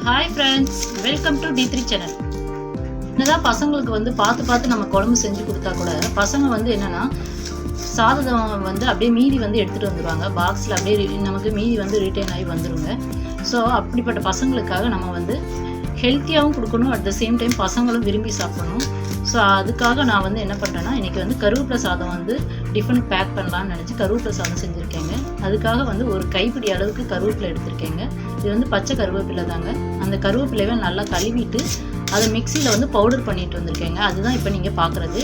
Hi friends, welcome to D3 channel. என்னதான் பசங்களுக்கு வந்து பார்த்து நம்ம குழம்பு செஞ்சு கொடுத்தா கூட பசங்க வந்து என்னென்னா சாதம் வந்து அப்படியே மீதி வந்து எடுத்துகிட்டு வந்துடுவாங்க. பாக்ஸில் அப்படியே நமக்கு மீதி வந்து ரிட்டர்ன் ஆகி வந்துடுங்க. ஸோ அப்படிப்பட்ட பசங்களுக்காக நம்ம வந்து ஹெல்த்தியாகவும் கொடுக்கணும், அட் த சேம் டைம் பசங்களும் விரும்பி சாப்பிடணும். ஸோ அதுக்காக நான் வந்து என்ன பண்ணுறேன்னா, இன்றைக்கி வந்து கருவேப்பிலை சாதம் வந்து டிஃபன் பேக் பண்ணலான்னு நினச்சி கருவேப்பிலை சாதம் செஞ்சுருக்கேங்க. அதுக்காக வந்து ஒரு கைப்பிடி அளவுக்கு கருவேப்பிலை எடுத்திருக்கேங்க. இது வந்து பச்சை கருவேப்பிலை தாங்க. அந்த கருவேப்பிலையை நல்லா கழுவிட்டு அதை மிக்சியில் வந்து பவுடர் பண்ணிட்டு வந்திருக்கேங்க. அதுதான் இப்போ நீங்கள் பார்க்குறது.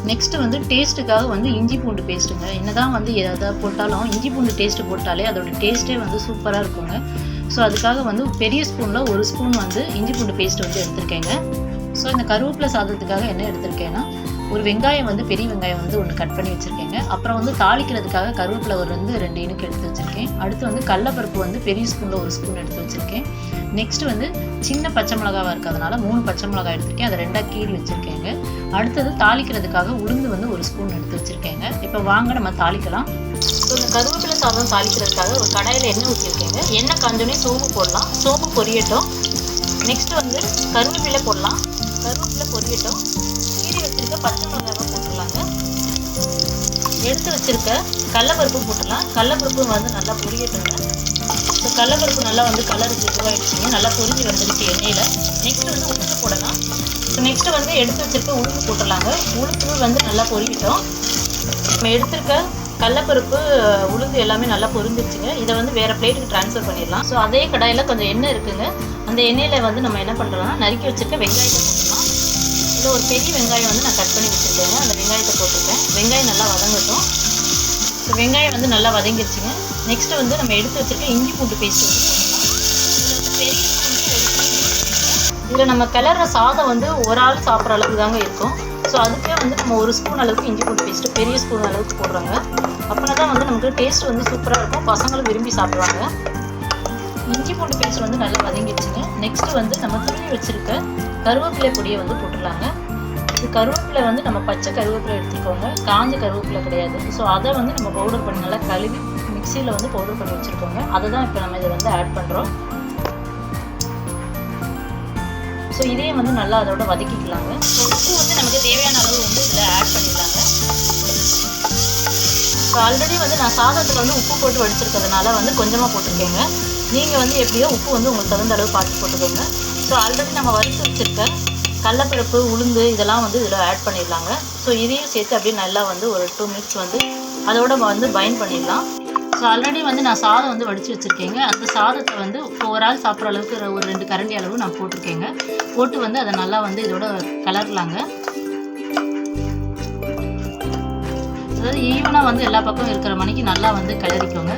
நெக்ஸ்ட்டு வந்து டேஸ்ட்டுக்காக வந்து இஞ்சி பூண்டு பேஸ்ட்டுங்க. என்ன தான் வந்து எதை போட்டாலும் இஞ்சி பூண்டு டேஸ்ட்டு போட்டாலே அதோட டேஸ்ட்டே வந்து சூப்பராக இருக்குங்க. ஸோ அதுக்காக வந்து பெரிய ஸ்பூனில் ஒரு ஸ்பூன் வந்து இஞ்சி பூண்டு பேஸ்ட் வந்து எடுத்திருக்கேங்க. ஸோ இந்த கருவேப்பிலை சாதத்துக்காக என்ன எடுத்திருக்கேன்னா, ஒரு வெங்காயம் வந்து பெரிய வெங்காயம் வந்து ஒன்று கட் பண்ணி வச்சுருக்கேங்க. அப்புறம் வந்து தாளிக்கிறதுக்காக கருவேப்பிலை ஒரு 2 இனுக்கு எடுத்து வச்சுருக்கேன். அடுத்து வந்து கடலப்பருப்பு வந்து பெரிய ஸ்பூனில் ஒரு ஸ்பூன் எடுத்து வச்சுருக்கேன். நெக்ஸ்ட் வந்து சின்ன பச்சை மிளகாவாக இருக்கிறதுனால 3 பச்சை மிளகாய் எடுத்திருக்கேன். அதை 2 கீறி வச்சுருக்கேங்க. அடுத்தது தாளிக்கிறதுக்காக உளுந்து வந்து ஒரு ஸ்பூன் எடுத்து வச்சுருக்கேங்க. இப்போ வாங்க நம்ம தாளிக்கலாம். ஸோ இந்த கருவேப்பிலை சாதம் தாளிக்கிறதுக்காக ஒரு கடாயில் எண்ணெய் ஊற்றிருக்கேங்க. எண்ணெய் காஞ்சோடனே சோம்பு போடலாம். சோம்பு பொரியட்டும். நெக்ஸ்ட்டு வந்து கருவேப்பிலை போடலாம். கருவேப்பிலை பொரியட்டும். கீறி வச்சுருக்க பச்சை மிளகாய் போட்டுடலாங்க. எடுத்து வச்சுருக்க கடலப்பருப்பு போட்டுடலாம். கடலப்பருப்பு வந்து நல்லா பொரியட்டுங்க. ஸோ கடலப்பருப்பு நல்லா வந்து கலர் இதுவாகிடுச்சிங்க, நல்லா பொரிஞ்சு வந்துடுச்சு எண்ணெயில். நெக்ஸ்ட்டு வந்து உளுந்து போடலாம். ஸோ நெக்ஸ்ட்டு வந்து எடுத்து வச்சுருக்க உளுந்து போட்டுடலாங்க. உளுந்து வந்து நல்லா பொரியட்டும். நம்ம எடுத்துருக்க கடலப்பருப்பு உளுந்து எல்லாமே நல்லா பொரிஞ்சிருச்சுங்க. இதை வந்து வேறு பிளேட்டுக்கு ட்ரான்ஸ்ஃபர் பண்ணிடலாம். ஸோ அதே கடாயில் கொஞ்சம் எண்ணெய் இருக்குங்க. அந்த எண்ணெயில் வந்து நம்ம என்ன பண்ணுறோம்னா, நறுக்கி வச்சுருக்க வெங்காயத்தை போட்டுடலாம். இதில் ஒரு பெரிய வெங்காயம் வந்து நான் கட் பண்ணி வச்சுருக்கேங்க. அந்த வெங்காயத்தை போட்டிருக்கேன். வெங்காயம் நல்லா வதங்கட்டும். ஸோ வெங்காயம் வந்து நல்லா வதங்கிடுச்சுங்க. நெக்ஸ்ட்டு வந்து நம்ம எடுத்து வச்சுருக்க இஞ்சி பூண்டு பேஸ்ட் வந்து போட்டுடலாம். இதில் வந்து பெரிய இதில் நம்ம கிளற சாதம் வந்து ஒரு ஆள் சாப்பிட்ற அளவுக்கு தாங்க இருக்கும். ஸோ அதுக்கே வந்து நம்ம ஒரு ஸ்பூன் அளவுக்கு இஞ்சி பூண்டு பேஸ்ட்டு பெரிய ஸ்பூன் அளவுக்கு போடுறாங்க. அப்படின்னா தான் வந்து நமக்கு டேஸ்ட் வந்து சூப்பராக இருக்கும், பசங்களும் விரும்பி சாப்பிடுவாங்க. இஞ்சி பூண்டு பேஸ்ட் வந்து நல்லா வதங்கிடுச்சுங்க. நெக்ஸ்ட்டு வந்து நம்ம துருவி வச்சுருக்க கருவேப்பிலை பொடியை வந்து போட்டுடலாங்க. இது கருவேப்பிலை வந்து நம்ம பச்சை கருவேப்பிலை எடுத்துக்கோங்க, காஞ்ச கருவேப்பிலை கிடையாது. ஸோ அதை வந்து நம்ம பவுடர் பண்ணி நல்லா கழுவி மிக்சியில் வந்து பவுடர் பண்ணி வச்சுருக்கோங்க. அதை தான் இப்போ நம்ம இதை வந்து ஆட் பண்ணுறோம். ஸோ இதையும் வந்து நல்லா அதோட வதக்கிக்கலாங்க. ஸோ உப்பு வந்து நமக்கு தேவையான அளவு வந்து இதில் ஆட் பண்ணிடலாங்க. ஸோ ஆல்ரெடி வந்து நான் சாதத்தில் வந்து உப்பு போட்டு வடிச்சிருக்கிறதுனால வந்து கொஞ்சமாக போட்டிருக்கேங்க. நீங்கள் வந்து எப்படியோ உப்பு வந்து உங்களுக்கு தகுந்த அளவு பார்த்து போட்டுக்கோங்க. ஸோ ஆல்ரெடி நம்ம வறுத்து வச்சுருக்க கடலப்பருப்பு உளுந்து இதெல்லாம் வந்து இதில் ஆட் பண்ணிடலாங்க. ஸோ இதையும் சேர்த்து அப்படியே நல்லா வந்து ஒரு 2 மினிட்ஸ் வந்து அதோட வந்து பைண்ட் பண்ணிடலாம். ஸோ ஆல்ரெடி வந்து நான் சாதம் வந்து வடித்து வச்சுருக்கேங்க. அந்த சாதத்தை வந்து இப்போ ஒரு ஆள் சாப்பிட்ற அளவுக்கு ஒரு 2 கரண்டி அளவு நான் போட்டிருக்கேங்க. போட்டு வந்து அதை நல்லா வந்து இதோட கலரலாங்க. அதாவது ஈவனாக வந்து எல்லா பக்கம் இருக்கிற மணிக்கு நல்லா வந்து கிளறிக்கோங்க.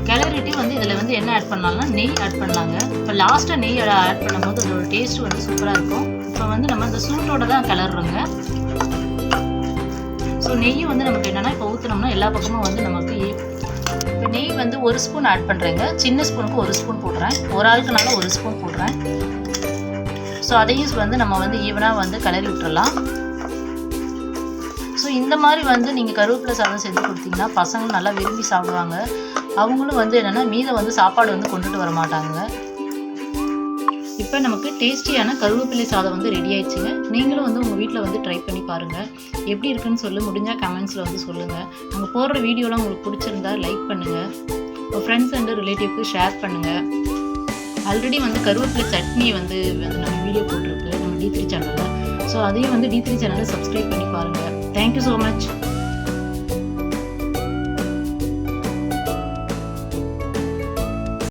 கிளறிட்டு வந்து இதில் வந்து என்ன ஆட் பண்ணலாம்னா நெய் ஆட் பண்ணலாங்க. இப்போ லாஸ்ட்டாக நெய் ஆட் பண்ணும்போது அதோட டேஸ்ட் வந்து சூப்பராக இருக்கும். இப்போ வந்து நம்ம இந்த சூட்டோட தான் கிளறுறோங்க. ஸோ நெய் வந்து நமக்கு என்னென்னா, இப்போ ஊற்றினோம்னா எல்லா பக்கமும் வந்து நமக்கு இப்போ நெய் வந்து 1 ஸ்பூன் ஆட் பண்ணுறேங்க. சின்ன ஸ்பூனுக்கு 1 ஸ்பூன் போடுறேன். ஒரு ஆளுக்குனால 1 ஸ்பூன் போடுறேன். ஸோ அதையும் வந்து நம்ம வந்து ஈவனாக வந்து கிளறி விட்டுறலாம். ஸோ இந்த மாதிரி வந்து நீங்கள் கருவேப்பிலை சாதம் செஞ்சு கொடுத்தீங்கன்னா பசங்க நல்லா விரும்பி சாப்பிடுவாங்க. அவங்களும் வந்து என்னென்னா மீதை வந்து சாப்பாடு வந்து கொண்டுட்டு வர மாட்டாங்க. இப்போ நமக்கு டேஸ்டியான கருவேப்பிலை சாதம் வந்து ரெடி ஆயிடுச்சுங்க. நீங்களும் வந்து உங்கள் வீட்டில் வந்து ட்ரை பண்ணி பாருங்கள். எப்படி இருக்குன்னு முடிஞ்சால் கமெண்ட்ஸில் வந்து சொல்லுங்கள். நாங்கள் போடுற வீடியோலாம் உங்களுக்கு பிடிச்சிருந்தா லைக் பண்ணுங்கள். உங்கள் ஃப்ரெண்ட்ஸ் அண்ட் ரிலேட்டிவ்க்கு ஷேர் பண்ணுங்கள். ஆல்ரெடி வந்து கருவேப்பிலை சட்னி வந்து நம்ம வீடியோ போட்டிருக்கு நம்ம D3 சேனலில். ஸோ அதையும் வந்து D3 சேனலை சப்ஸ்கிரைப் பண்ணி பாருங்கள். Thank you so much.